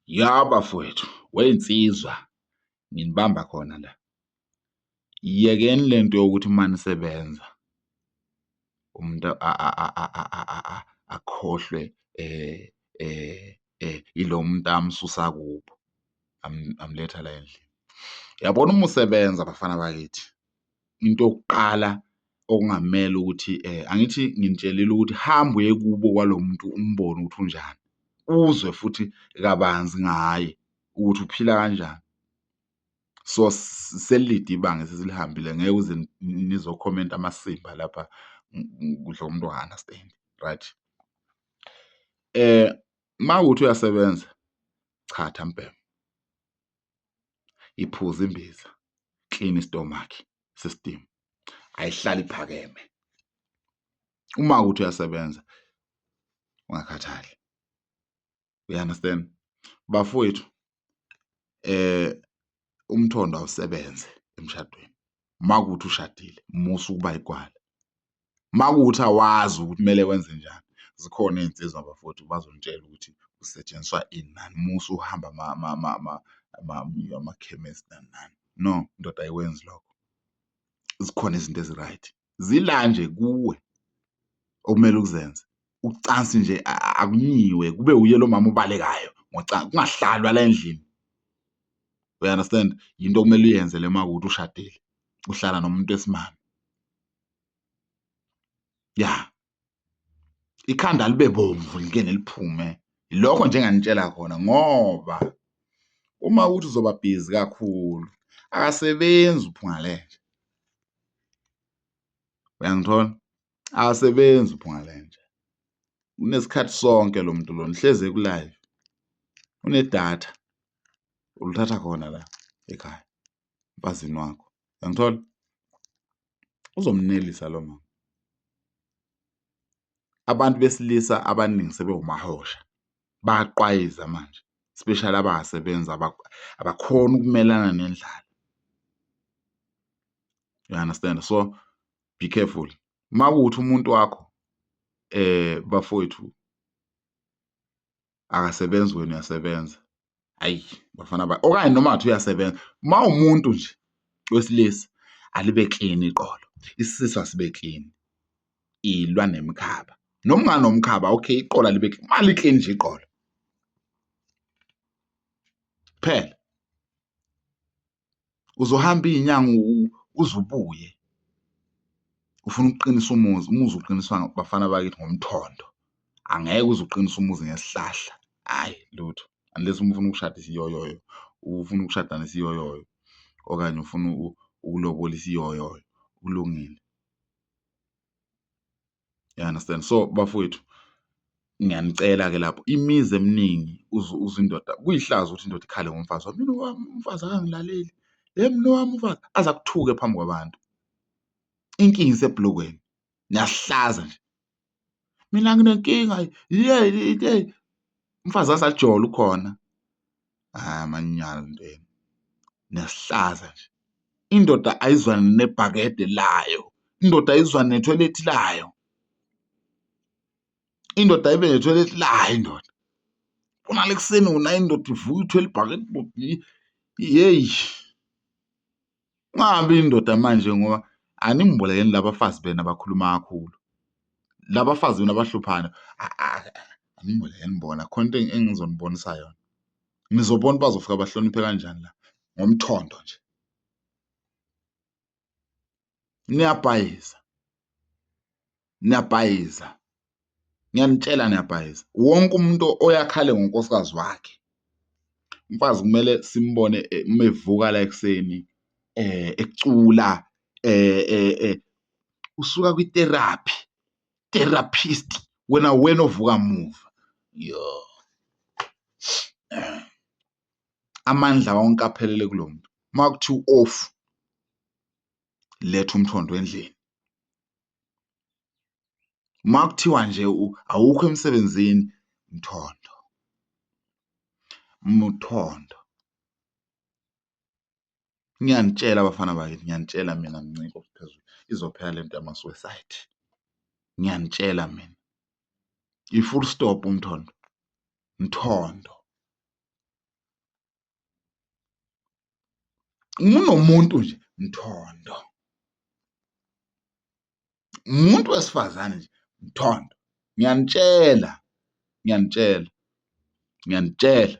Ya bafowethu, wey'nsizwa nginibamba khona la. Yekeni lento yokuthi uma nisebenza umuntu akhohlwe yilo muntu amsusa kubo, amletha la endlini. Yabona uma usebenza bafana bakithi, into yokuqala okungamele ukuthi angithi nginitshelile ukuthi hamba uye kubo kwalo muntu umbone ukuthi unjani, uzwe futhi kabanzi ngaye ukuthi uphila kanjani. So selide ibanga esesilihambile, ngeke uze nizokhomenta amasimba lapha kudla umuntu onga-understand, right? Mawukuthi uyasebenza, chatha mbhemu, iphuze imbiza, clean istomach system, ayihlali iphakeme. Uma kuwukuthi uyasebenza, ungakhathali. Uya-understand? Bafowethu, umthondo awusebenze emshadweni. Makuwukuthi ushadile, musa ukuba igwala. Makuwukuthi awazi ukuthi kumele wenze njani, zikhona iy'nsizwa bafowethu bazonitshela ukuthi kusetshenziswa ini nani, musa uhamba amakhemesi nani nani. No, ndoda ayikwenzi lokho. Zikhona izinto ezi-right, zila nje kuwe okumele ukuzenze. Ucansi nje akunyiwe, kube uye lo mama ubalekayo ngocansi, kungahlalwa la endlini. Uya-understand? Yinto okumele uyenze le makuwukuthi ushadile, uhlala nomuntu wesimame. Ya, ikhanda libe bomvu like neliphume. Ilokho nje enganitshela khona, ngoba uma kuwukuthi uzoba bhizi kakhulu, akasebenzi uphunga lenje. Uyangithola? Akasebenzi uphunga lenje. Unesikhathi sonke lo muntu lona, hlezi eku-live. Unedatha, ulithatha khona la ekhaya, emfazini wakho. Uyangithola? Uzomnelisa lo mama. Abantu besilisa abaningi sebewumahosha, bayaqwayiza manje, especially abangasebenzi, abakhoni ukumelana nendlala. You understand? So be careful. Makuwukuthi umuntu wakho bafowethu akasebenzi, wena uyasebenza, hayi bafana okanye noma ngathi uyasebenza, umuntu nje wesilisa alibe clean iqolo, isisu asibe clean, ilwa nemikhaba. Noma unganomkhaba, okay, iqolo alibe clean, mali clean nje iqolo phela. Uzohamba iy'nyanga uze ubuye ufuna ukuqinisa umuzi. Umuzi uqiniswa bafana bakithi ngomthondo, angeke uze uqinise umuzi ngesihlahla, hhayi lutho, unless ufuna ukushada isiyoyoyo, ufuna ukushada nesiyoyoyo okanye ufuna ukulobola isiyoyoyo, kulungile. You understand? So bafowethu, ngiyanicela-ke lapho, imizi eminingi uzwe indoda, kuyihlazo ukuthi indoda ikhale ngomfazi wayo, mina owami umfazi akangilaleli, mina owami umfazi, aze akuthuke phambi kwabantu. Inkinga isebhlokweni, niyasihlaza nje. Mina nginenkinga, umfazi asajola ukhona. Manyala ntweni, niyasihlaza nje. Indoda ayizwane nebhakede layo, indoda ayizwane nethoyilethi layo, indoda ayibe nethoyilethi layo indoda. Kunale ekuseni unayo indoda ivuka ithwele ibhakede, yeyi. Ungabi indoda manje ngoba animgibolekeni labafazi bena abakhuluma kakhulu. Labafazi bena abahluphayo, animgibolekeni bona, khona into engizonibonisa yona. Nizobona bazofika bahloniphe kanjani la, ngomthondo nje. Niyabhayiza, niyabhayiza, ngiyanitshela niyabhayiza. Wonke umuntu oyakhale ngonkosikazi wakhe, umfazi kumele simbone uma evuka la ekuseni ecula, usuka therapist, wena ovuka muva. Yo, amandla wonke aphelele kulo muntu. Uma kuthiwa off, letha umthondo endlini. Uma kuthiwa nje awukho emsebenzini, umthondo. Ngiyanitshela bafana bakithi, ngiyanitshela mina Mnciko Phezulu, izophela lento yama-suicide. Ngiyanitshela mina, i-full stop umthondo, mthondo. Unomuntu nje mthondo, umuntu wesifazane nje mthondo. Ngiyanitshela, ngiyanitshela, ngiyanitshela.